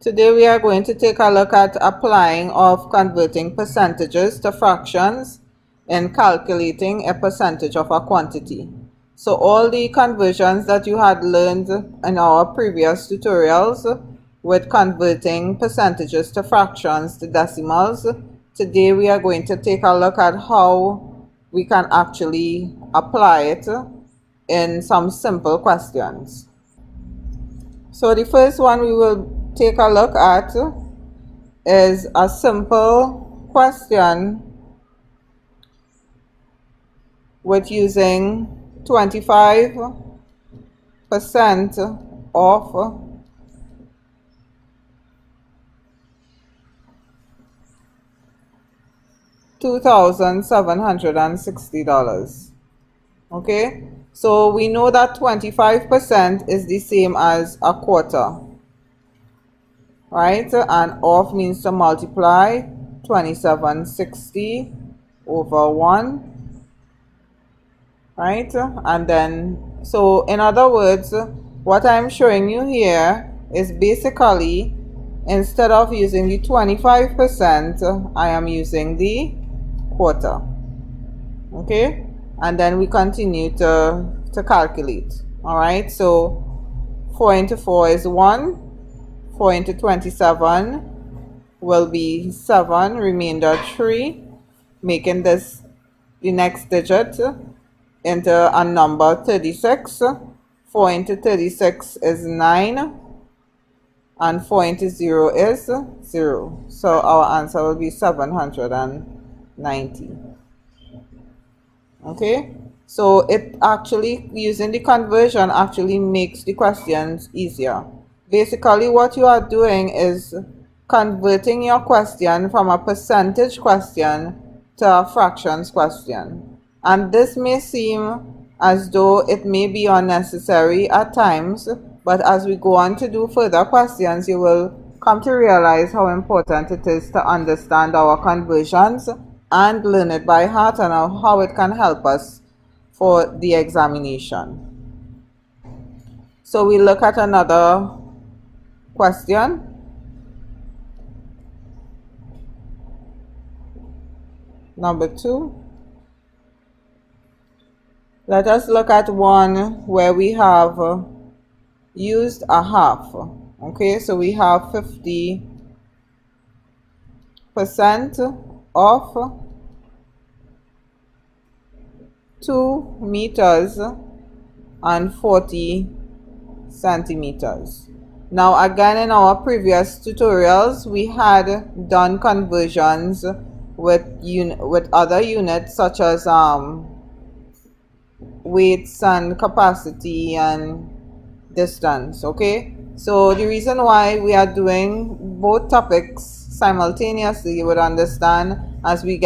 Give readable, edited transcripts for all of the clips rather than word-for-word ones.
Today we are going to take a look at applying of converting percentages to fractions in calculating a percentage of a quantity. So all the conversions that you had learned in our previous tutorials with converting percentages to fractions to decimals, today we are going to take a look at how we can actually apply it in some simple questions. So the first one we will take a look at is a simple question with using 25% of $2,760. Okay, so we know that 25% is the same as a quarter, right? And off means to multiply 2760 over 1, right? And then, so in other words, what I'm showing you here is basically, instead of using the 25%, I am using the quarter. Okay, and then we continue to calculate. All right, so 4 into 4 is 1, 4 into 27 will be 7, remainder 3, making this the next digit into a number 36. 4 into 36 is 9, and 4 into 0 is 0. So our answer will be 790. Okay, so it actually, using the conversion actually makes the questions easier. Basically what you are doing is converting your question from a percentage question to a fractions question. And this may seem as though it may be unnecessary at times, but as we go on to do further questions, you will come to realize how important it is to understand our conversions and learn it by heart, and how it can help us for the examination. So we look at another question. Number 2. Let us look at one where we have used a half. Okay, so we have 50% of 2 meters and 40 centimeters. Now again, in our previous tutorials we had done conversions with other units such as weights and capacity and distance. Okay, so the reason why we are doing both topics simultaneously, you would understand, as we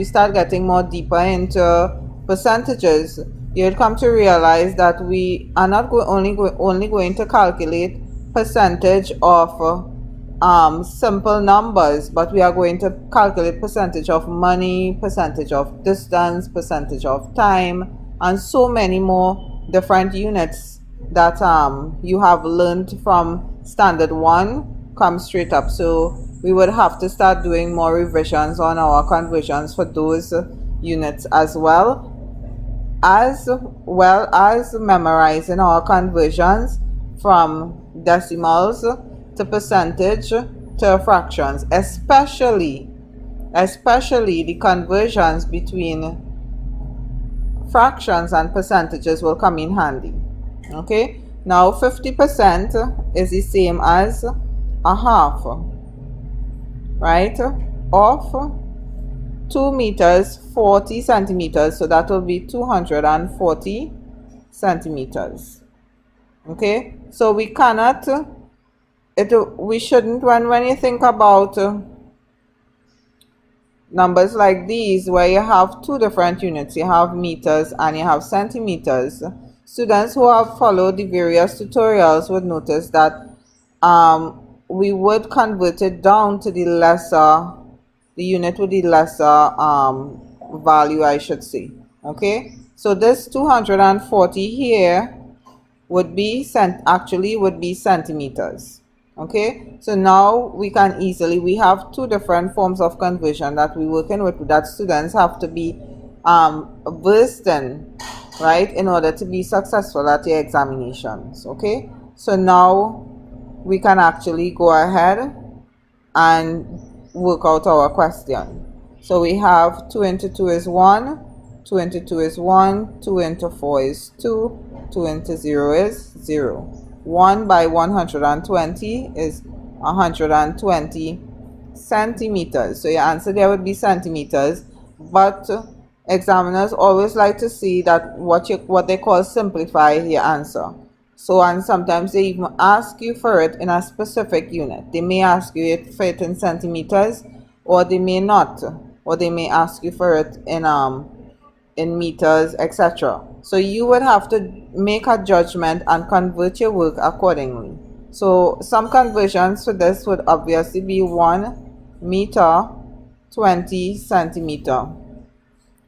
start getting more deeper into percentages, you'll come to realize that we are not only going to calculate percentage of simple numbers, but we are going to calculate percentage of money, percentage of distance, percentage of time, and so many more different units that you have learned from standard 1 come straight up. So we would have to start doing more revisions on our conversions for those units as well as memorizing our conversions from decimals to percentage to fractions, especially the conversions between fractions and percentages will come in handy. Okay, now 50% is the same as a half, right, of 2 meters 40 centimeters, so that will be 240 centimeters. Okay, so we cannot, we shouldn't, when you think about numbers like these where you have two different units, you have meters and you have centimeters, students who have followed the various tutorials would notice that we would convert it down to the unit with the lesser value, I should say. Okay, so this 240 here would be centimeters. Okay, so now we can easily, we have two different forms of conversion that we're working with that students have to be versed in, right, in order to be successful at your examinations. Okay, so now we can actually go ahead and work out our question. So we have 2 into 2 is 1, 2 into 2 is 1, 2 into 4 is 2, 2 into 0 is 0. 1 by 120 is 120 centimeters. So your answer there would be centimeters, but examiners always like to see that what they call simplify your answer. So, and sometimes they even ask you for it in a specific unit. They may ask you for it in centimeters, or they may not, or they may ask you for it in meters, etc. So you would have to make a judgment and convert your work accordingly. So some conversions for this would obviously be 1 meter 20 centimeter.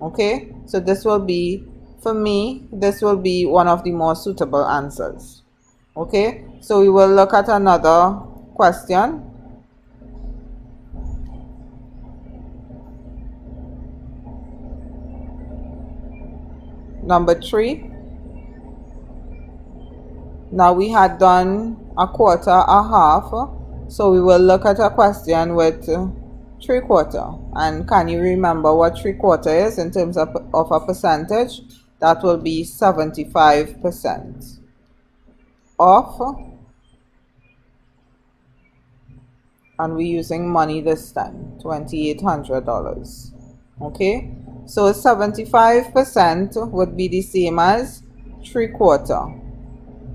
Okay, so this will be, for me, this will be one of the more suitable answers. Okay, so we will look at another question. Number 3. Now we had done a quarter, a half, so we will look at a question with 3/4. And can you remember what 3/4 is in terms of a percentage? That will be 75% of, and we're using money this time, $2,800. Okay, so 75% would be the same as 3/4.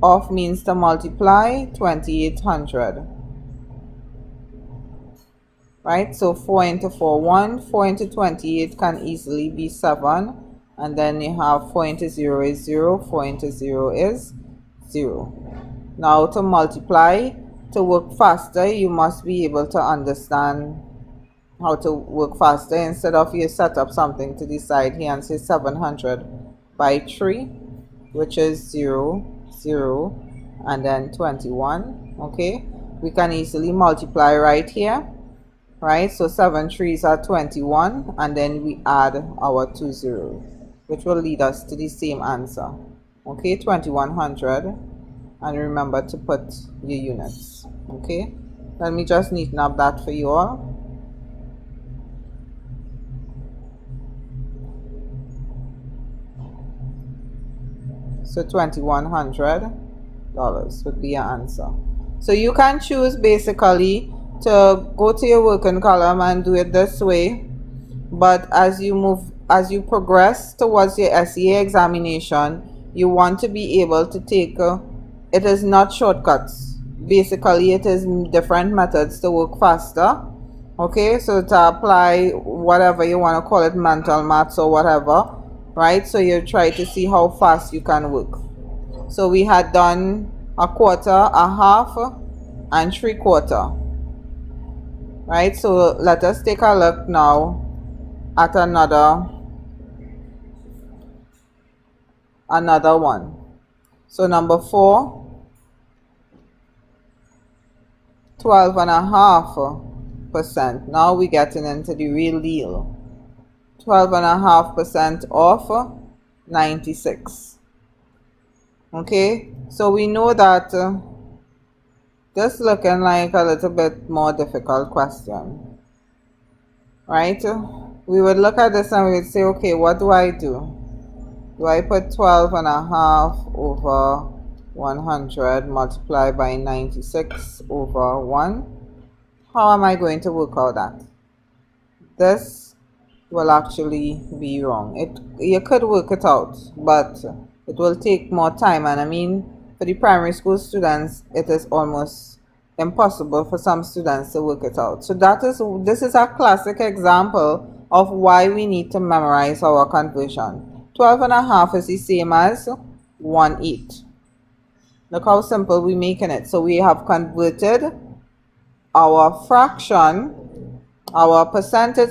Of means to multiply 2,800. Right, so 4 into 4, 1. 4 into 28 can easily be 7. And then you have 4 into 0 is 0. 4 into 0 is 0. Now to multiply, to work faster, you must be able to understand how to work faster. Instead of you set up something to decide here and say 700 by 3, which is 0, 0, and then 21. Okay, we can easily multiply right here, right? So 7 3s are 21, and then we add our 2 zeros, which will lead us to the same answer. Okay, 2100, and remember to put your units. Okay, let me just neaten up that for you all. So $2,100 would be your answer. So you can choose basically to go to your working column and do it this way, but as you progress towards your SEA examination, you want to be able to take it is not shortcuts. Basically, it is different methods to work faster. Okay, so to apply whatever you want to call it, mental maths or whatever, right? So you try to see how fast you can work. So we had done a quarter, a half, and 3/4. Right, so let us take a look now at another one. So number 4, 12.5%. Now we're getting into the real deal. 12.5% of 96. Okay, so we know that this looking like a little bit more difficult question, right? We would look at this and we would say, okay, what do I do? Do I put 12.5 over 100 multiplied by 96 over 1? How am I going to work out that? This will actually be wrong. You could work it out, but it will take more time, and I mean, for the primary school students, it is almost impossible for some students to work it out. So this is a classic example of why we need to memorize our conversion. 12.5 is the same as 1/8. Look how simple we're making it. So we have converted our percentage,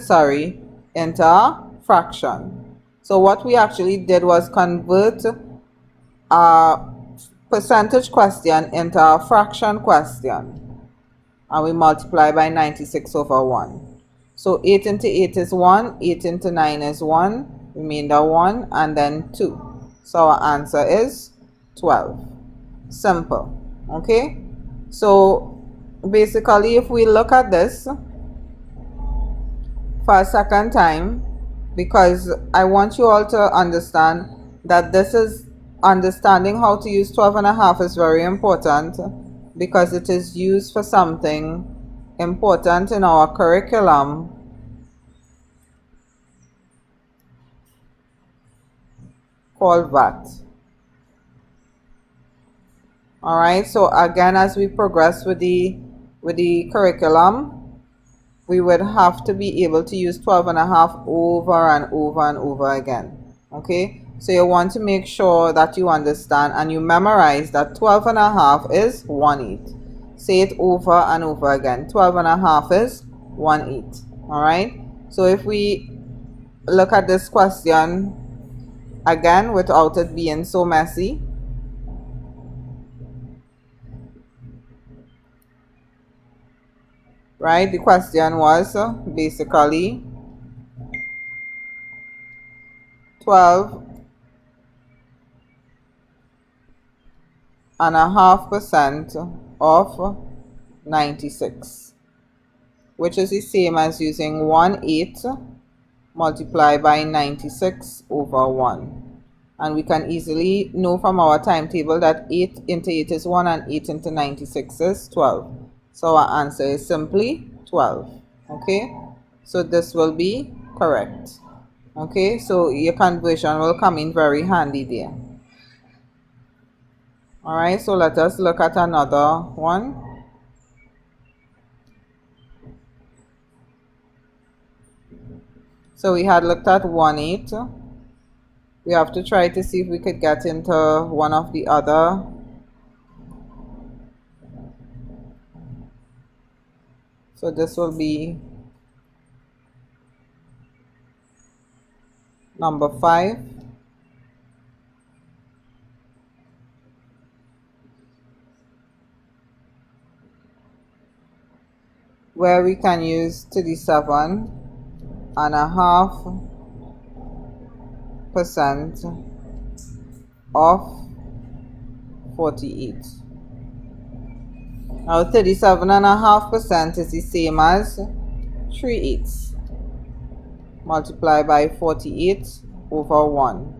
into a fraction. So what we actually did was convert a percentage question into a fraction question. and we multiply by 96 over 1. So 8 into 8 is 1, 8 into 9 is 1, remainder 1, and then 2. So our answer is 12. Simple. Okay? So basically, if we look at this for a second time, because I want you all to understand that this is understanding how to use 12 and a half is very important, because it is used for something important in our curriculum called VAT. All right, so again, as we progress with the curriculum, we would have to be able to use 12 and a half over and over and over again. Okay, so you want to make sure that you understand and you memorize that 12 and a half is 1/8. Say it over and over again. 12 and a half is 1/8. All right, so if we look at this question again without it being so messy, right, the question was basically 12.5% of 96, which is the same as using 1/8 multiplied by 96 over 1. And we can easily know from our timetable that 8 into 8 is 1 and 8 into 96 is 12. So our answer is simply 12. Okay, so this will be correct. Okay, so your conversion will come in very handy there. All right, so let us look at another one. So we had looked at 1/8. We have to try to see if we could get into one of the other. So this will be number 5. Where we can use 37.5% of 48. Now 37.5% is the same as 3/8 multiplied by 48 over 1.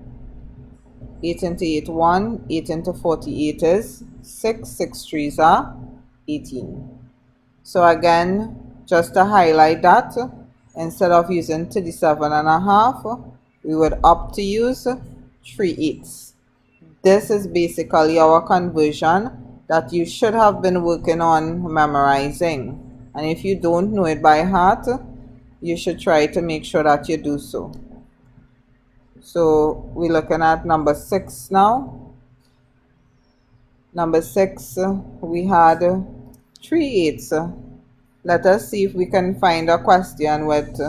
8 into 8, 1. 8 into 48 is 6. 6 3s are 18. So again, just to highlight that, instead of using 37.5, we would opt to use 3/8. This is basically our conversion that you should have been working on memorizing. And if you don't know it by heart, you should try to make sure that you do so. So we're looking at number 6 now. Number 6, we had 3/8. Let us see if we can find a question with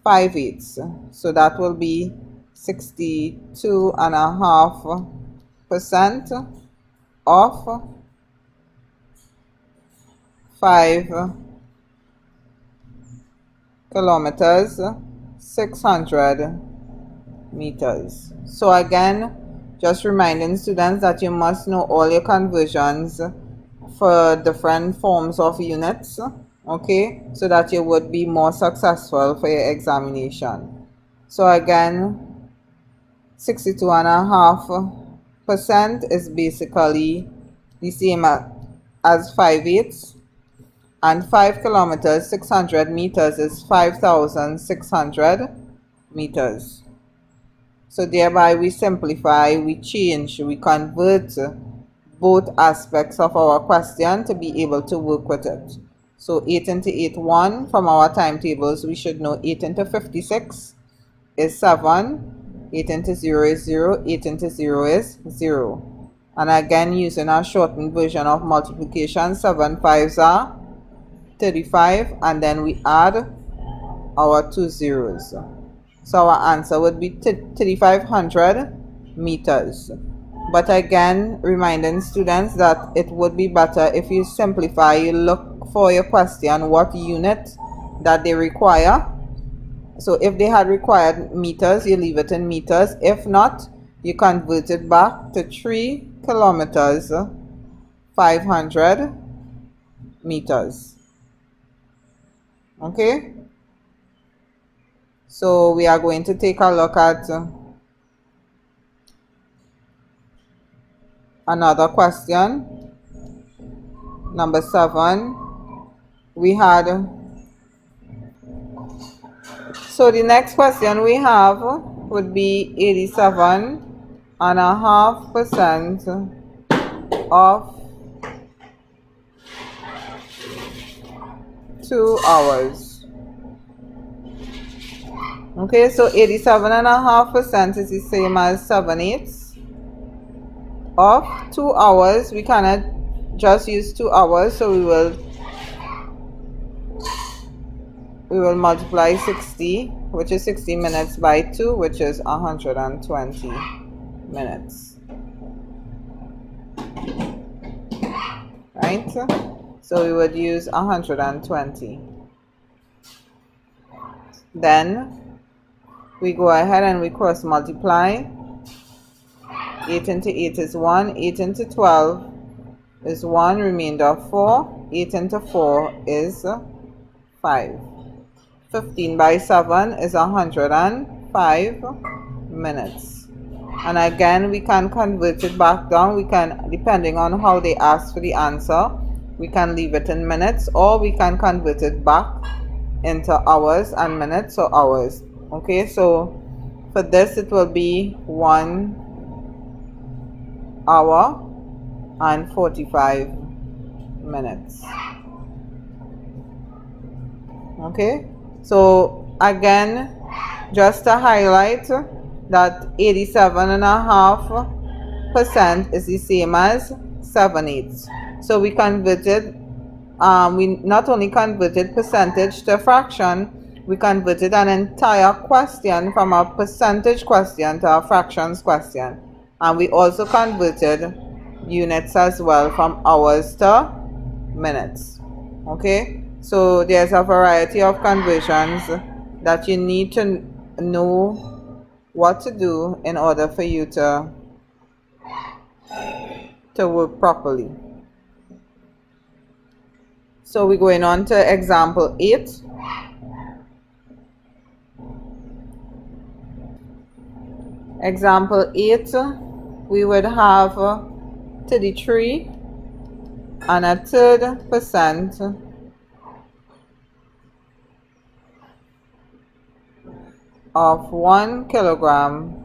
5/8. So that will be 62.5% of 5 kilometers, 600 meters. So again, just reminding students that you must know all your conversions for different forms of units, okay, so that you would be more successful for your examination. So again, 62.5% is basically the same as 5/8, and 5 kilometers, 600 meters is 5,600 meters. So thereby we simplify, we change, we convert both aspects of our question to be able to work with it. So 8 into 8, 1. From our timetables, we should know 8 into 56 is 7. 8 into 0 is 0. 8 into 0 is 0. And again, using our shortened version of multiplication, 7 5s are 35, and then we add our 2 zeros. So our answer would be 3,500 meters. But again, reminding students that it would be better if you simplify, you look for your question, what unit that they require. So if they had required meters, you leave it in meters. If not, you convert it back to 3 kilometers, 500 meters. Okay? So we are going to take a look at another question. Number 7. We had, so the next question we have would be 87.5% of 2 hours. Okay, so 87.5% is the same as 7/8 of 2 hours. We cannot just use 2 hours, so we will multiply 60, which is 60 minutes, by 2, which is 120 minutes. Right? So we would use 120. Then we go ahead and we cross multiply. 8 into 8 is 1. 8 into 12 is 1. Remainder 4. 8 into 4 is 5. 15 by 7 is 105 minutes. And again, we can convert it back down. We can, depending on how they ask for the answer, we can leave it in minutes, or we can convert it back into hours and minutes or hours. Okay, so for this it will be 1 hour and 45 minutes. Okay, so again, just to highlight that 87.5% is the same as 7/8. So we converted, we not only converted percentage to fraction, we converted an entire question from a percentage question to a fractions question. And we also converted units as well, from hours to minutes. Okay, so there's a variety of conversions that you need to know what to do in order for you to work properly. So we're going on to example 8. Example 8, we would have 33 and a third percent of 1 kilogram,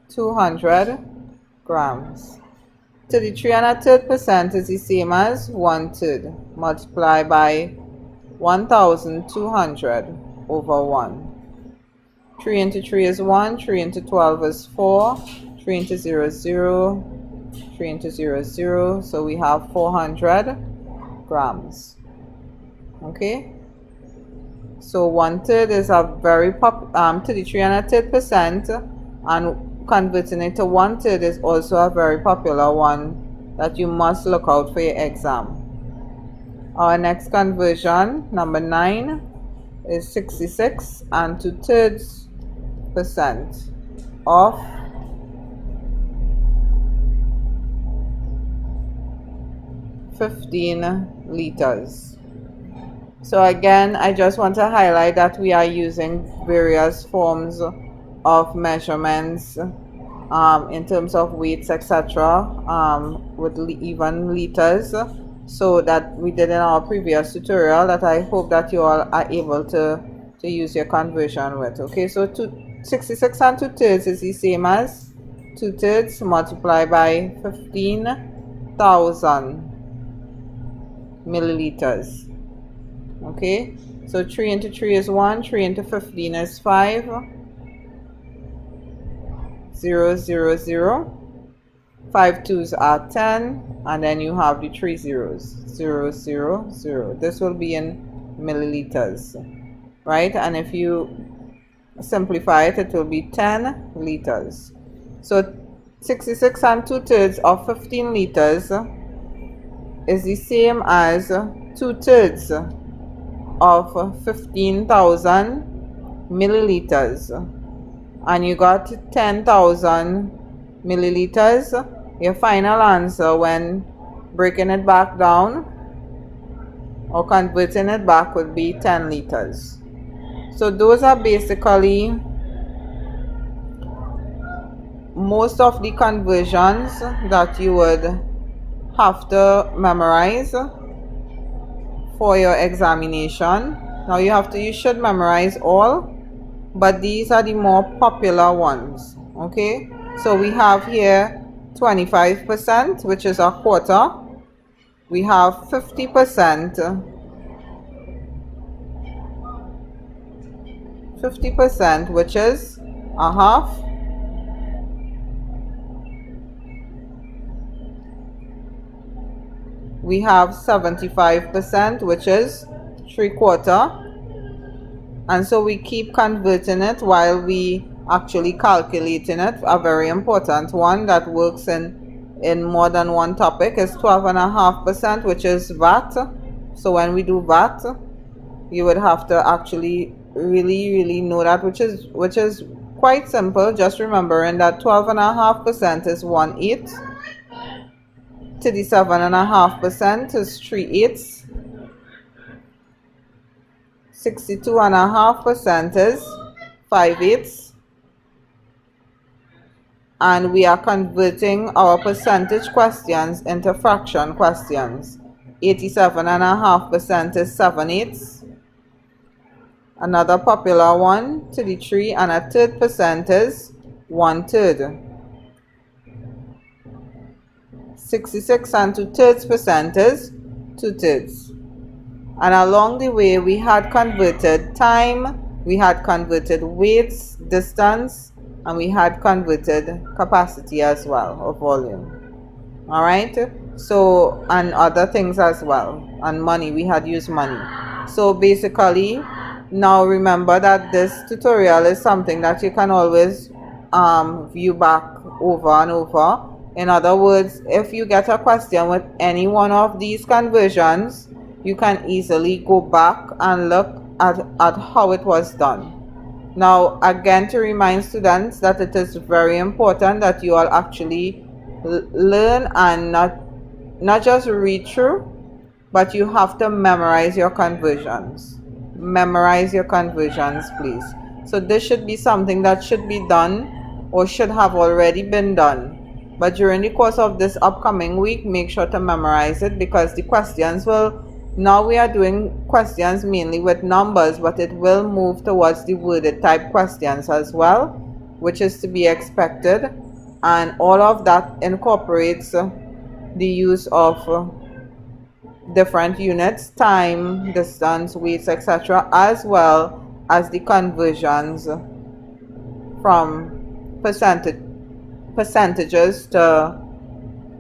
200 grams. 33 and a third percent is the same as 1/3 multiplied by 1,200 over 1. 3 into 3 is 1, 3 into 12 is 4, 3 into 0 is 0, 3 into 0 is 0, so we have 400 grams. Okay, so 1/3 is a very 33 and a third percent, and converting it to 1/3 is also a very popular one that you must look out for your exam. Our next conversion, number 9, is 66 and 2/3% of 15 liters. So again, I just want to highlight that we are using various forms of measurements in terms of weights, etc., with even liters, so that we did in our previous tutorial, that I hope that you all are able to use your conversion with. Okay, so 66 and 2/3 is the same as 2/3 multiplied by 15,000 milliliters. Okay, so 3 into 3 is 1, 3 into 15 is 5, 0, 0, 0. 5 2s are 10, and then you have the 3 zeros, 0, 0, 0. This will be in milliliters, right? And if you simplify it, it will be 10 liters. So 66 and 2/3 of 15 liters is the same as 2/3 of 15,000 milliliters. And you got 10,000 milliliters. Your final answer when breaking it back down or converting it back would be 10 liters. So those are basically most of the conversions that you would have to memorize for your examination. Now you should memorize all, but these are the more popular ones. Okay, so we have here 25%, which is a quarter. We have 50%, 50%, which is a half. We have 75%, which is 3/4. And so we keep converting it while we actually calculating it. A very important one that works in more than one topic is 12.5%, which is VAT. So when we do VAT, you would have to actually really know that, which is quite simple. Just remembering that 12.5% is 1/8. To the 7.5% is 3/8. 62.5% is 5/8. And we are converting our percentage questions into fraction questions. 87.5% is 7/8. Another popular one, to the 3 1/3 percent is 1/3. 66 and 2/3 percent is 2/3. And along the way we had converted time, we had converted weights, distance, and we had converted capacity as well, or volume. All right, so, and other things as well, and money, we had used money. So basically, now remember that this tutorial is something that you can always view back over and over. In other words, if you get a question with any one of these conversions, you can easily go back and look at how it was done. Now, again, to remind students that it is very important that you all actually learn and not just read through, but you have to memorize your conversions. Memorize your conversions, please. So this should be something that should be done or should have already been done. But during the course of this upcoming week, make sure to memorize it, because the questions will, now we are doing questions mainly with numbers, but it will move towards the worded type questions as well, which is to be expected. And all of that incorporates the use of different units, time, distance, weights, etc., as well as the conversions from percentages to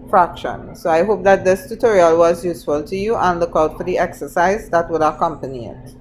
fractions. So I hope that this tutorial was useful to you, and look out for the exercise that would accompany it.